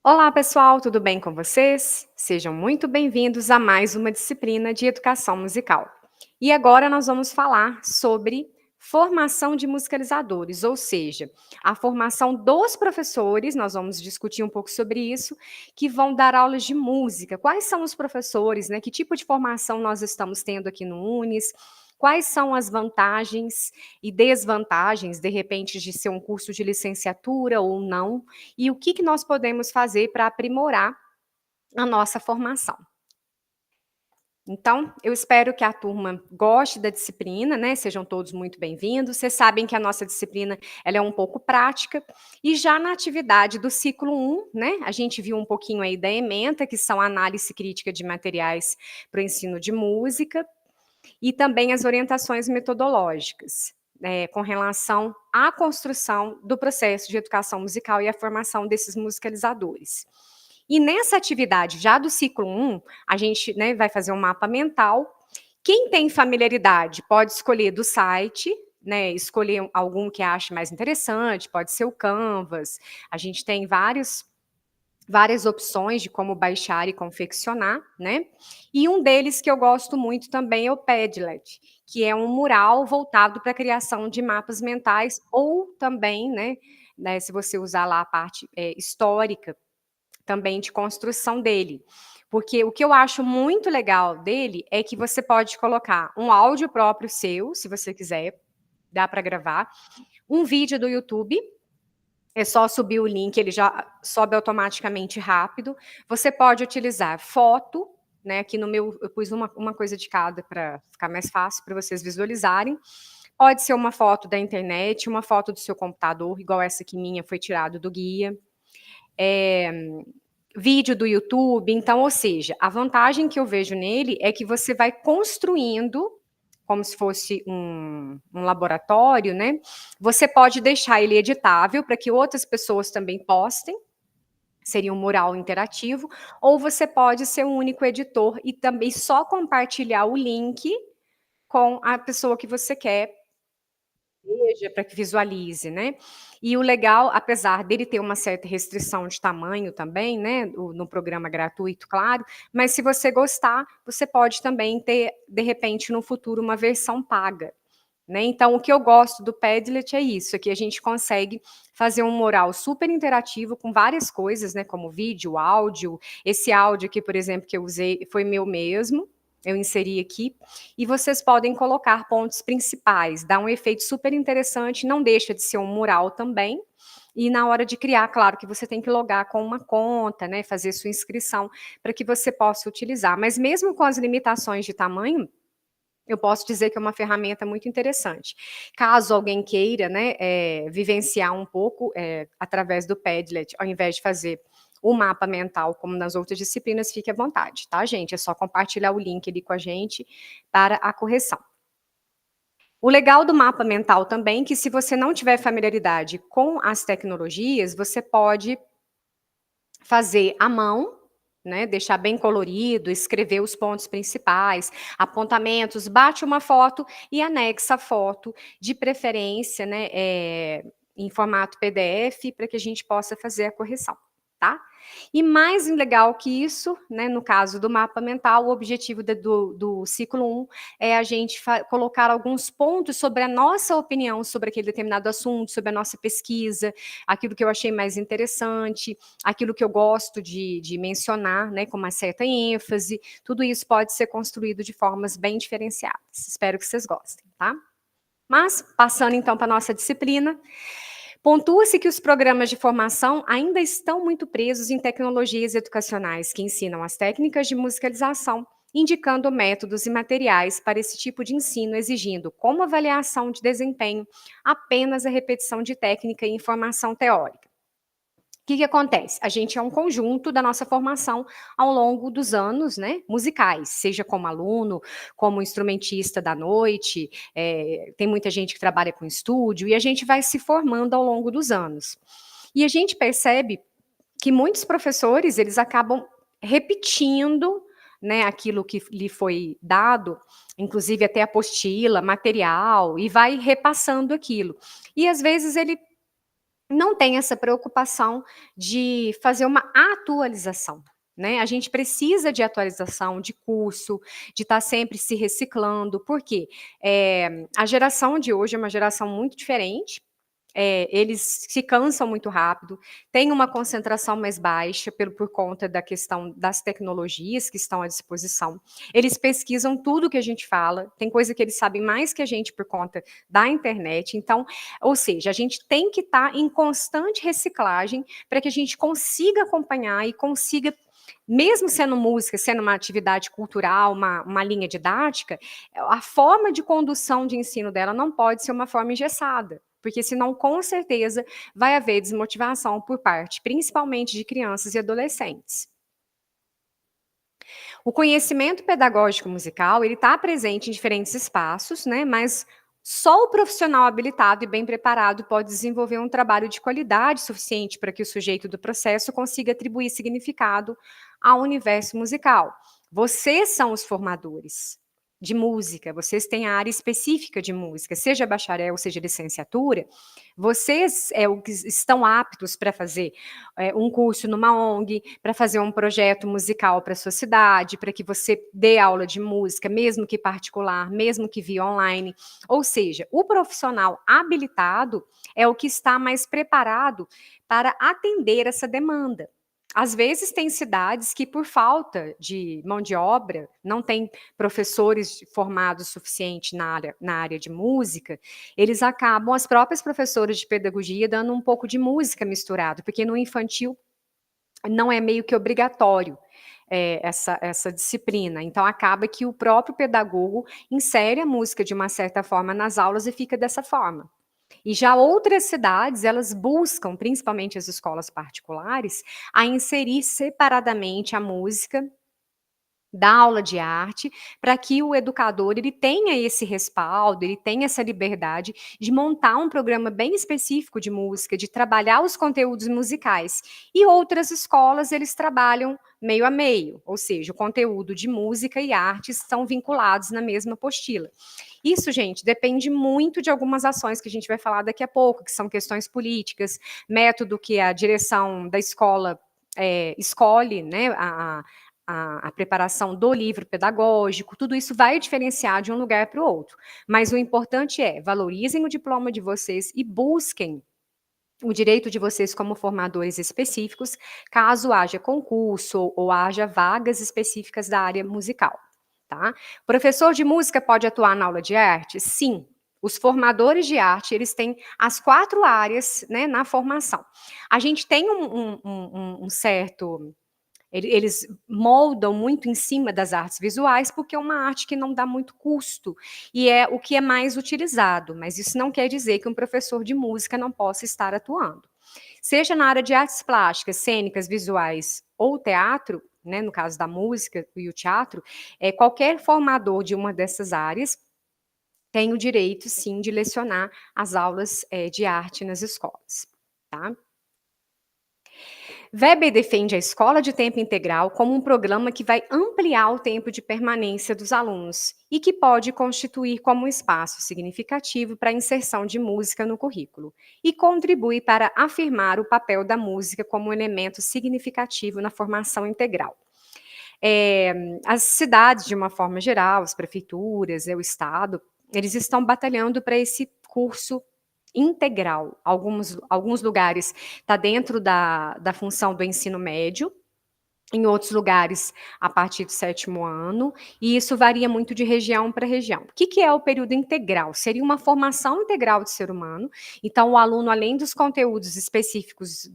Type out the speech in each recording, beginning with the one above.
Olá, pessoal, tudo bem com vocês? Sejam muito bem-vindos a mais uma disciplina de educação musical. E agora nós vamos falar sobre formação de musicalizadores, ou seja, a formação dos professores, nós vamos discutir um pouco sobre isso, que vão dar aulas de música. Quais são os professores, né? Que tipo de formação nós estamos tendo aqui no UNES? Quais são as vantagens e desvantagens, de repente, de ser um curso de licenciatura ou não? E o que nós podemos fazer para aprimorar a nossa formação. Então, eu espero que a turma goste da disciplina, né? Sejam todos muito bem-vindos. Vocês sabem que a nossa disciplina ela é um pouco prática. E já na atividade do ciclo 1, né? A gente viu um pouquinho aí da ementa, que são a análise crítica de materiais para o ensino de música, e também as orientações metodológicas, com relação à construção do processo de educação musical e a formação desses musicalizadores. E nessa atividade, já do ciclo 1, a gente, né, vai fazer um mapa mental. Quem tem familiaridade pode escolher do site, né, escolher algum que ache mais interessante, pode ser o Canvas. A gente tem várias opções de como baixar e confeccionar, né? E um deles que eu gosto muito também é o Padlet, que é um mural voltado para a criação de mapas mentais, ou também, né, se você usar lá a parte histórica, também de construção dele. Porque o que eu acho muito legal dele é que você pode colocar um áudio próprio seu, se você quiser, dá para gravar, um vídeo do YouTube, é só subir o link, ele já sobe automaticamente rápido. Você pode utilizar foto, né? Aqui no meu eu pus uma coisa de cada para ficar mais fácil para vocês visualizarem. Pode ser uma foto da internet, uma foto do seu computador, igual essa aqui minha foi tirado do guia. Vídeo do YouTube, então, ou seja, a vantagem que eu vejo nele é que você vai construindo como se fosse um laboratório, né? Você pode deixar ele editável para que outras pessoas também postem, seria um mural interativo, ou você pode ser um único editor e também só compartilhar o link com a pessoa que você quer veja, para que visualize, né. E o legal, apesar dele ter uma certa restrição de tamanho também, né, no programa gratuito, claro, mas se você gostar, você pode também ter, de repente, no futuro, uma versão paga, né. Então o que eu gosto do Padlet é isso, é que a gente consegue fazer um mural super interativo com várias coisas, né, como vídeo, áudio. Esse áudio aqui, por exemplo, que eu usei, foi meu mesmo, eu inseri aqui, e vocês podem colocar pontos principais, dá um efeito super interessante, não deixa de ser um mural também, e na hora de criar, claro que você tem que logar com uma conta, né, fazer sua inscrição, para que você possa utilizar. Mas mesmo com as limitações de tamanho, eu posso dizer que é uma ferramenta muito interessante. Caso alguém queira, né, vivenciar um pouco, através do Padlet, ao invés de fazer o mapa mental como nas outras disciplinas, fique à vontade, tá, gente? É só compartilhar o link ali com a gente para a correção. O legal do mapa mental também, que se você não tiver familiaridade com as tecnologias, você pode fazer à mão, né, deixar bem colorido, escrever os pontos principais, apontamentos, bate uma foto e anexa a foto, de preferência, né, em formato PDF, para que a gente possa fazer a correção, tá? E mais legal que isso, né, no caso do mapa mental, o objetivo do ciclo 1 é a gente colocar alguns pontos sobre a nossa opinião sobre aquele determinado assunto, sobre a nossa pesquisa, aquilo que eu achei mais interessante, aquilo que eu gosto de mencionar, né, com uma certa ênfase, tudo isso pode ser construído de formas bem diferenciadas. Espero que vocês gostem, tá? Mas, passando então para a nossa disciplina, pontua-se que os programas de formação ainda estão muito presos em tecnologias educacionais que ensinam as técnicas de musicalização, indicando métodos e materiais para esse tipo de ensino, exigindo, como avaliação de desempenho, apenas a repetição de técnica e informação teórica. O que acontece? A gente é um conjunto da nossa formação ao longo dos anos, né, musicais, seja como aluno, como instrumentista da noite, tem muita gente que trabalha com estúdio, e a gente vai se formando ao longo dos anos. E a gente percebe que muitos professores, eles acabam repetindo, né, aquilo que lhe foi dado, inclusive até apostila, material, e vai repassando aquilo. E às vezes ele não tem essa preocupação de fazer uma atualização, né. A gente precisa de atualização, de curso, de estar sempre se reciclando, porque, a geração de hoje é uma geração muito diferente, eles se cansam muito rápido, têm uma concentração mais baixa por conta da questão das tecnologias que estão à disposição. Eles pesquisam tudo que a gente fala, tem coisa que eles sabem mais que a gente por conta da internet, então, ou seja, a gente tem que estar em constante reciclagem para que a gente consiga acompanhar e consiga, mesmo sendo música, sendo uma atividade cultural, uma linha didática, a forma de condução de ensino dela não pode ser uma forma engessada, porque senão, com certeza, vai haver desmotivação por parte, principalmente de crianças e adolescentes. O conhecimento pedagógico musical, ele está presente em diferentes espaços, né, mas só o profissional habilitado e bem preparado pode desenvolver um trabalho de qualidade suficiente para que o sujeito do processo consiga atribuir significado ao universo musical. Vocês são os formadores de música, vocês têm a área específica de música, seja bacharel, seja licenciatura, vocês o que estão aptos para fazer um curso numa ONG, para fazer um projeto musical para a sua cidade, para que você dê aula de música, mesmo que particular, mesmo que via online. Ou seja, o profissional habilitado é o que está mais preparado para atender essa demanda. Às vezes tem cidades que, por falta de mão de obra, não tem professores formados suficiente na área de música, eles acabam, as próprias professoras de pedagogia, dando um pouco de música misturado, porque no infantil não é meio que obrigatório essa disciplina. Então, acaba que o próprio pedagogo insere a música de uma certa forma nas aulas e fica dessa forma. E já outras cidades, elas buscam, principalmente as escolas particulares, a inserir separadamente a música da aula de arte, para que o educador ele tenha esse respaldo, ele tenha essa liberdade de montar um programa bem específico de música, de trabalhar os conteúdos musicais. E outras escolas, eles trabalham meio a meio, ou seja, o conteúdo de música e arte estão vinculados na mesma apostila. Isso, gente, depende muito de algumas ações que a gente vai falar daqui a pouco, que são questões políticas, método que a direção da escola escolhe, né, a preparação do livro pedagógico, tudo isso vai diferenciar de um lugar para o outro. Mas o importante é, valorizem o diploma de vocês e busquem o direito de vocês como formadores específicos, caso haja concurso ou haja vagas específicas da área musical, tá? Professor de música pode atuar na aula de arte? Sim. Os formadores de arte, eles têm as 4 áreas, né, na formação. A gente tem um certo eles moldam muito em cima das artes visuais, porque é uma arte que não dá muito custo, e é o que é mais utilizado, mas isso não quer dizer que um professor de música não possa estar atuando. Seja na área de artes plásticas, cênicas, visuais ou teatro, né, no caso da música e o teatro, qualquer formador de uma dessas áreas tem o direito, sim, de lecionar as aulas de arte nas escolas, tá? Weber defende a escola de tempo integral como um programa que vai ampliar o tempo de permanência dos alunos e que pode constituir como um espaço significativo para a inserção de música no currículo e contribui para afirmar o papel da música como um elemento significativo na formação integral. As cidades, de uma forma geral, as prefeituras, o Estado, eles estão batalhando para esse curso integral. Alguns lugares está dentro da função do ensino médio, em outros lugares a partir do 7º ano, e isso varia muito de região para região. O que é o período integral? Seria uma formação integral do ser humano, então o aluno, além dos conteúdos específicos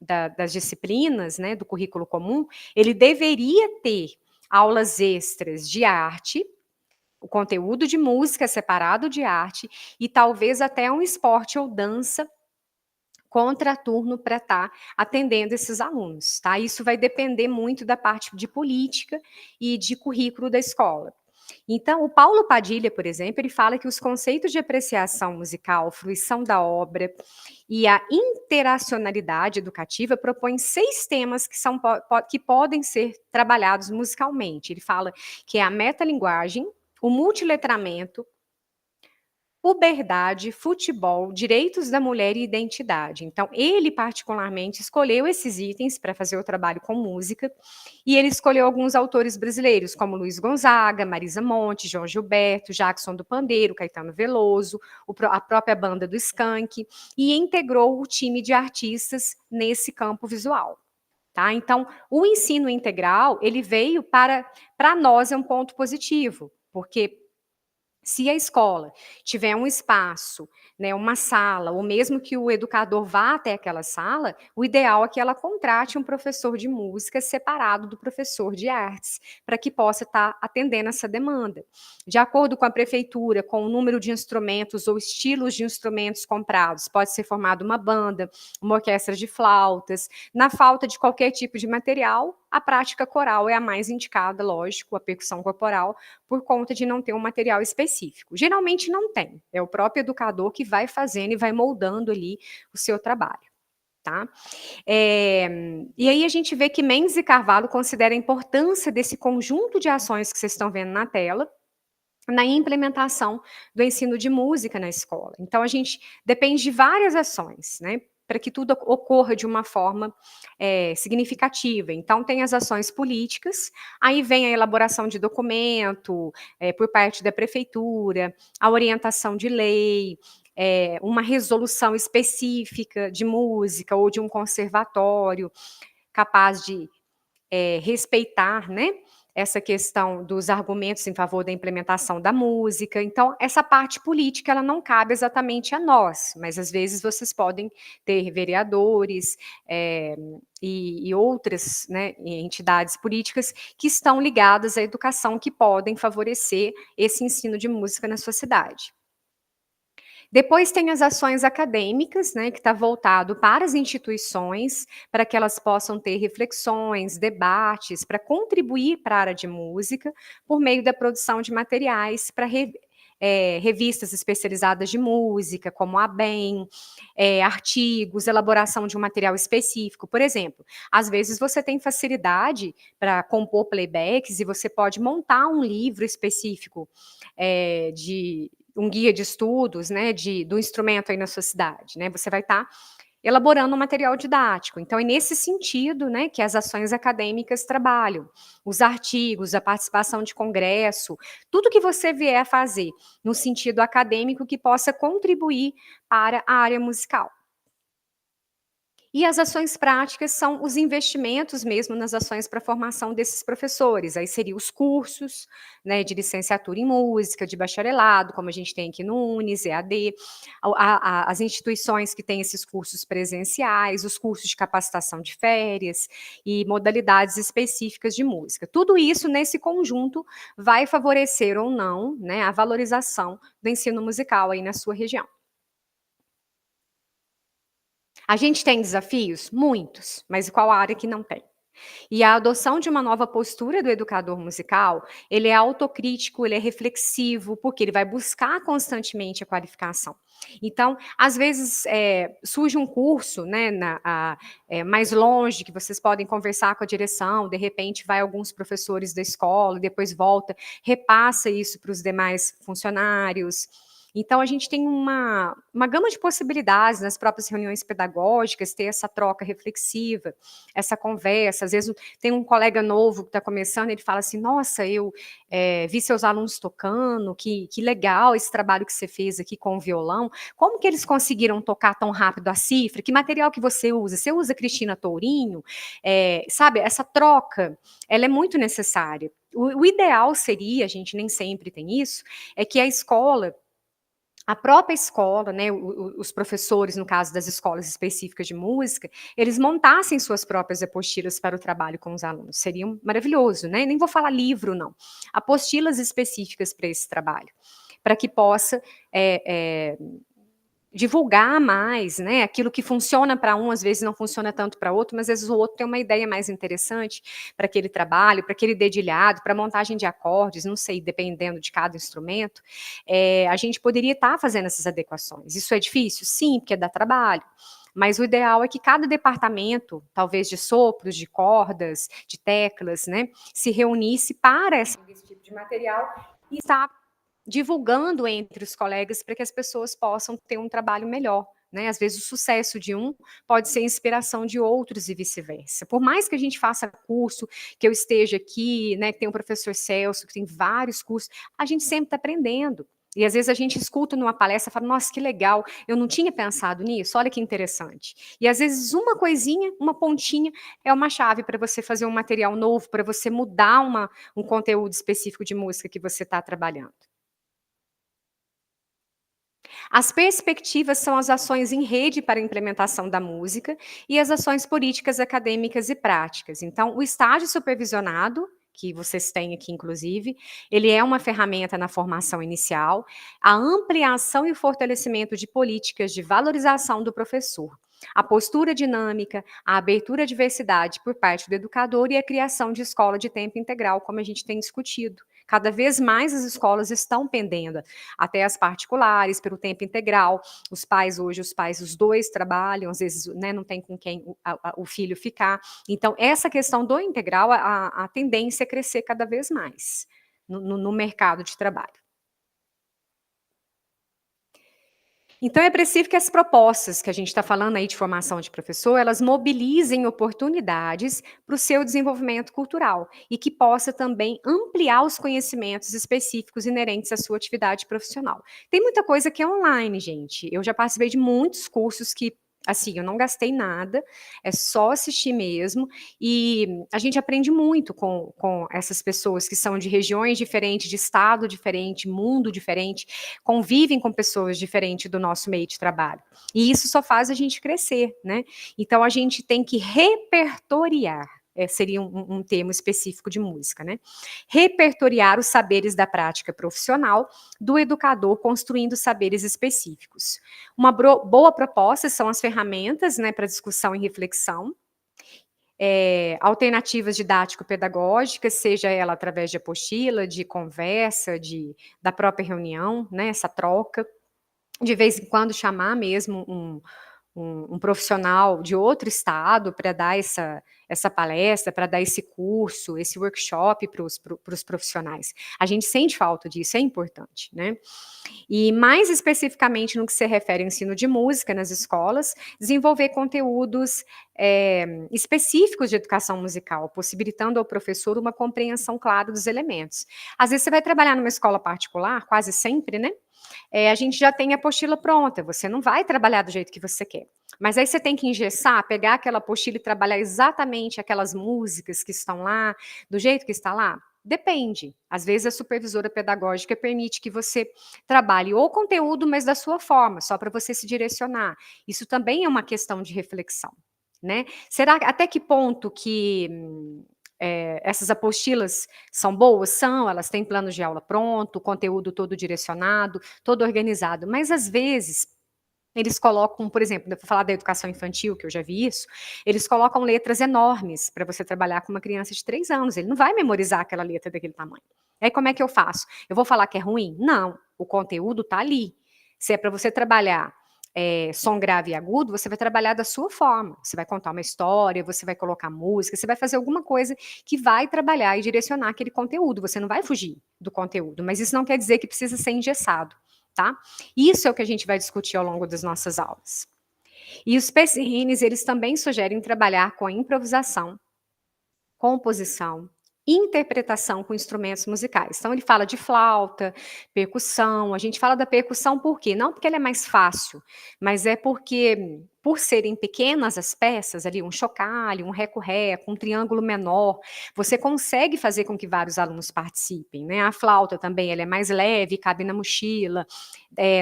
das disciplinas, né, do currículo comum, ele deveria ter aulas extras de arte, o conteúdo de música separado de arte e talvez até um esporte ou dança contraturno para estar atendendo esses alunos, tá? Isso vai depender muito da parte de política e de currículo da escola. Então, o Paulo Padilha, por exemplo, ele fala que os conceitos de apreciação musical, fruição da obra e a interacionalidade educativa propõem 6 temas que podem ser trabalhados musicalmente. Ele fala que é a metalinguagem, o multiletramento, puberdade, futebol, direitos da mulher e identidade. Então, ele particularmente escolheu esses itens para fazer o trabalho com música, e ele escolheu alguns autores brasileiros, como Luiz Gonzaga, Marisa Monte, João Gilberto, Jackson do Pandeiro, Caetano Veloso, a própria banda do Skank, e integrou o time de artistas nesse campo visual. Tá? Então, o ensino integral, ele veio para nós é um ponto positivo, porque se a escola tiver um espaço, né, uma sala, ou mesmo que o educador vá até aquela sala, o ideal é que ela contrate um professor de música separado do professor de artes, para que possa estar atendendo essa demanda. De acordo com a prefeitura, com o número de instrumentos ou estilos de instrumentos comprados, pode ser formada uma banda, uma orquestra de flautas. Na falta de qualquer tipo de material, a prática coral é a mais indicada, lógico, a percussão corporal, por conta de não ter um material específico. Geralmente não tem, é o próprio educador que vai fazendo e vai moldando ali o seu trabalho. Tá? E aí a gente vê que Mendes e Carvalho considera a importância desse conjunto de ações que vocês estão vendo na tela, na implementação do ensino de música na escola. Então, a gente depende de várias ações, né? Para que tudo ocorra de uma forma significativa. Então, tem as ações políticas, aí vem a elaboração de documento por parte da prefeitura, a orientação de lei, uma resolução específica de música ou de um conservatório capaz de respeitar, né, essa questão dos argumentos em favor da implementação da música. Então, essa parte política, ela não cabe exatamente a nós, mas às vezes vocês podem ter vereadores e outras, né, entidades políticas que estão ligadas à educação, que podem favorecer esse ensino de música na sua cidade. Depois tem as ações acadêmicas, né, que está voltado para as instituições, para que elas possam ter reflexões, debates, para contribuir para a área de música, por meio da produção de materiais para revistas especializadas de música, como a BEM, artigos, elaboração de um material específico. Por exemplo, às vezes você tem facilidade para compor playbacks e você pode montar um livro específico de um guia de estudos, né, do instrumento aí na sua cidade, né? Você vai estar elaborando um material didático. Então, é nesse sentido, né, que as ações acadêmicas trabalham. Os artigos, a participação de congresso, tudo que você vier a fazer no sentido acadêmico que possa contribuir para a área musical. E as ações práticas são os investimentos mesmo nas ações para a formação desses professores. Aí seriam os cursos, né, de licenciatura em música, de bacharelado, como a gente tem aqui no Unis, EAD, as instituições que têm esses cursos presenciais, os cursos de capacitação de férias e modalidades específicas de música. Tudo isso, nesse conjunto, vai favorecer ou não, né, a valorização do ensino musical aí na sua região. A gente tem desafios? Muitos, mas qual área que não tem? E a adoção de uma nova postura do educador musical, ele é autocrítico, ele é reflexivo, porque ele vai buscar constantemente a qualificação. Então, às vezes, surge um curso, né, mais longe, que vocês podem conversar com a direção, de repente vai alguns professores da escola, depois volta, repassa isso para os demais funcionários. Então, a gente tem uma gama de possibilidades nas próprias reuniões pedagógicas, ter essa troca reflexiva, essa conversa. Às vezes, tem um colega novo que está começando, ele fala assim, nossa, eu vi seus alunos tocando, que legal esse trabalho que você fez aqui com o violão. Como que eles conseguiram tocar tão rápido a cifra? Que material que você usa? Você usa Cristina Tourinho? Sabe, essa troca, ela é muito necessária. O ideal seria, a gente nem sempre tem isso, é que a própria escola, né, os professores, no caso das escolas específicas de música, eles montassem suas próprias apostilas para o trabalho com os alunos. Seria maravilhoso, né? Nem vou falar livro, não. Apostilas específicas para esse trabalho, para que possa divulgar mais, né? Aquilo que funciona para um, às vezes não funciona tanto para outro, mas às vezes o outro tem uma ideia mais interessante para aquele trabalho, para aquele dedilhado, para montagem de acordes, não sei, dependendo de cada instrumento. A gente poderia estar fazendo essas adequações. Isso é difícil? Sim, porque dá trabalho. Mas o ideal é que cada departamento, talvez de sopros, de cordas, de teclas, né, se reunisse para esse tipo de material e está divulgando entre os colegas para que as pessoas possam ter um trabalho melhor, né? Às vezes o sucesso de um pode ser inspiração de outros e vice-versa. Por mais que a gente faça curso, que eu esteja aqui, né, que tem o professor Celso, que tem vários cursos, a gente sempre está aprendendo. E às vezes a gente escuta numa palestra e fala, nossa, que legal, eu não tinha pensado nisso, olha que interessante. E às vezes uma coisinha, uma pontinha, é uma chave para você fazer um material novo, para você mudar um conteúdo específico de música que você está trabalhando. As perspectivas são as ações em rede para a implementação da música e as ações políticas, acadêmicas e práticas. Então, o estágio supervisionado, que vocês têm aqui, inclusive, ele é uma ferramenta na formação inicial, a ampliação e o fortalecimento de políticas de valorização do professor, a postura dinâmica, a abertura à diversidade por parte do educador e a criação de escola de tempo integral, como a gente tem discutido. Cada vez mais as escolas estão pendendo, até as particulares, pelo tempo integral. Os pais hoje, os dois trabalham, às vezes, né, não tem com quem o filho ficar. Então, essa questão do integral, a tendência é crescer cada vez mais no mercado de trabalho. Então é preciso que as propostas que a gente está falando aí de formação de professor, elas mobilizem oportunidades para o seu desenvolvimento cultural e que possa também ampliar os conhecimentos específicos inerentes à sua atividade profissional. Tem muita coisa que é online, gente. Eu já participei de muitos cursos que, assim, eu não gastei nada, é só assistir mesmo, e a gente aprende muito com essas pessoas que são de regiões diferentes, de estado diferente, mundo diferente, convivem com pessoas diferentes do nosso meio de trabalho. E isso só faz a gente crescer, né? Então a gente tem que repertoriar. Seria um termo específico de música, né? Repertoriar os saberes da prática profissional do educador, construindo saberes específicos. Uma boa proposta são as ferramentas, né, para discussão e reflexão, alternativas didático-pedagógicas, seja ela através de apostila, de conversa, da própria reunião, né, essa troca, de vez em quando chamar mesmo um profissional de outro estado para dar essa palestra, para dar esse curso, esse workshop para os profissionais. A gente sente falta disso, é importante, né? E mais especificamente no que se refere ao ensino de música nas escolas, desenvolver conteúdos específicos de educação musical, possibilitando ao professor uma compreensão clara dos elementos. Às vezes você vai trabalhar numa escola particular, quase sempre, né? A gente já tem a apostila pronta, você não vai trabalhar do jeito que você quer. Mas aí você tem que engessar, pegar aquela apostila e trabalhar exatamente aquelas músicas que estão lá, do jeito que está lá? Depende. Às vezes a supervisora pedagógica permite que você trabalhe o conteúdo, mas da sua forma, só para você se direcionar. Isso também é uma questão de reflexão, né? Será até que ponto que essas apostilas são boas? São, elas têm planos de aula pronto, conteúdo todo direcionado, todo organizado, mas às vezes eles colocam, por exemplo, vou falar da educação infantil, que eu já vi isso, eles colocam letras enormes para você trabalhar com uma criança de 3 anos, ele não vai memorizar aquela letra daquele tamanho. Aí como é que eu faço? Eu vou falar que é ruim? Não, o conteúdo está ali. Se é para você trabalhar som grave e agudo, você vai trabalhar da sua forma. Você vai contar uma história, você vai colocar música, você vai fazer alguma coisa que vai trabalhar e direcionar aquele conteúdo. Você não vai fugir do conteúdo, mas isso não quer dizer que precisa ser engessado, tá? Isso é o que a gente vai discutir ao longo das nossas aulas. E os PCNs, eles também sugerem trabalhar com a improvisação, composição, interpretação com instrumentos musicais. Então ele fala de flauta, percussão, a gente fala da percussão por quê? Não porque ela é mais fácil, mas é porque, por serem pequenas as peças, ali um chocalho, um reco-reco, um triângulo menor, você consegue fazer com que vários alunos participem, né? A flauta também, ela é mais leve, cabe na mochila,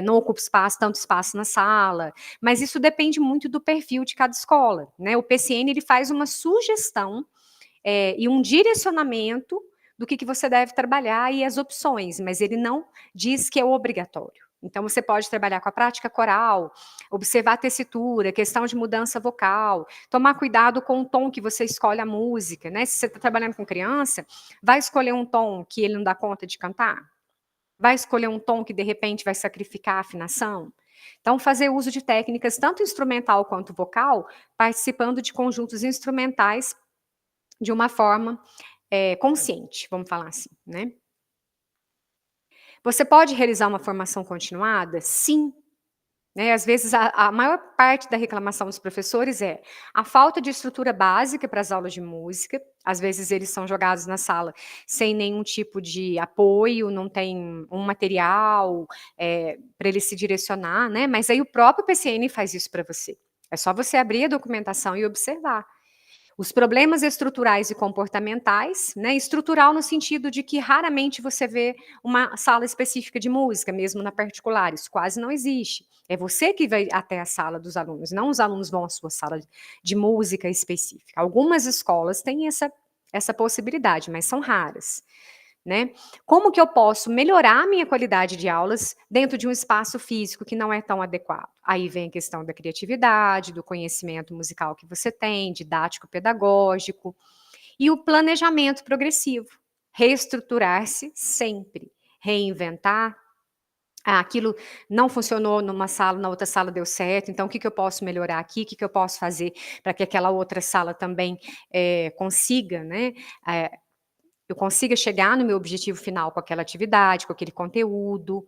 não ocupa tanto espaço na sala, mas isso depende muito do perfil de cada escola, né? O PCN, ele faz uma sugestão e um direcionamento do que você deve trabalhar e as opções, mas ele não diz que é obrigatório. Então, você pode trabalhar com a prática coral, observar a tessitura, questão de mudança vocal, tomar cuidado com o tom que você escolhe a música, né? Se você está trabalhando com criança, vai escolher um tom que ele não dá conta de cantar? Vai escolher um tom que, de repente, vai sacrificar a afinação? Então, fazer uso de técnicas tanto instrumental quanto vocal, participando de conjuntos instrumentais de uma forma consciente, vamos falar assim, né? Você pode realizar uma formação continuada? Sim. Né, às vezes a maior parte da reclamação dos professores é a falta de estrutura básica para as aulas de música, às vezes eles são jogados na sala sem nenhum tipo de apoio, não tem um material, para ele se direcionar, né, mas aí o próprio PCN faz isso para você. É só você abrir a documentação e observar. Os problemas estruturais e comportamentais, né, estrutural no sentido de que raramente você vê uma sala específica de música, mesmo na particular, isso quase não existe. É você que vai até a sala dos alunos, não os alunos vão à sua sala de música específica. Algumas escolas têm essa possibilidade, mas são raras. Né? Como que eu posso melhorar a minha qualidade de aulas dentro de um espaço físico que não é tão adequado? Aí vem a questão da criatividade, do conhecimento musical que você tem, didático-pedagógico, e o planejamento progressivo. Reestruturar-se sempre, reinventar. Ah, aquilo não funcionou numa sala, na outra sala deu certo, então o que eu posso melhorar aqui, o que eu posso fazer para que aquela outra sala também consiga, né, eh, eu consiga chegar no meu objetivo final com aquela atividade, com aquele conteúdo.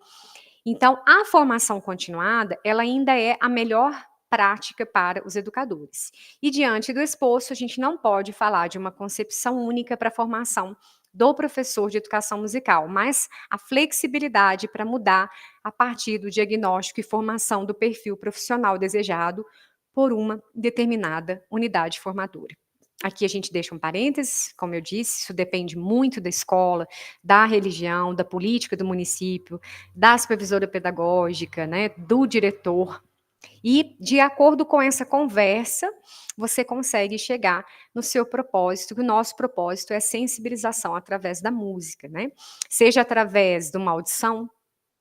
Então, a formação continuada, ela ainda é a melhor prática para os educadores. E diante do exposto, a gente não pode falar de uma concepção única para a formação do professor de educação musical, mas a flexibilidade para mudar a partir do diagnóstico e formação do perfil profissional desejado por uma determinada unidade formadora. Aqui a gente deixa um parênteses, como eu disse, isso depende muito da escola, da religião, da política do município, da supervisora pedagógica, né, do diretor. E, de acordo com essa conversa, você consegue chegar no seu propósito, que o nosso propósito é sensibilização através da música, né? Seja através de uma audição,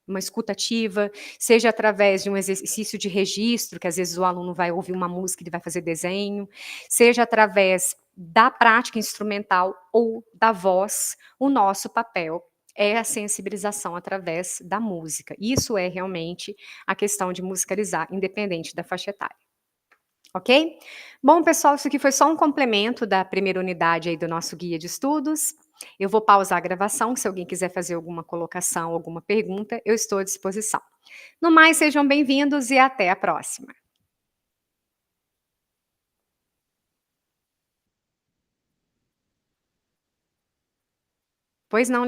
uma escutativa, seja através de um exercício de registro, que às vezes o aluno vai ouvir uma música e ele vai fazer desenho, seja através da prática instrumental ou da voz, o nosso papel é a sensibilização através da música. Isso é realmente a questão de musicalizar, independente da faixa etária. Ok? Bom, pessoal, isso aqui foi só um complemento da primeira unidade aí do nosso guia de estudos. Eu vou pausar a gravação, se alguém quiser fazer alguma colocação, alguma pergunta, eu estou à disposição. No mais, sejam bem-vindos e até a próxima. Pois não.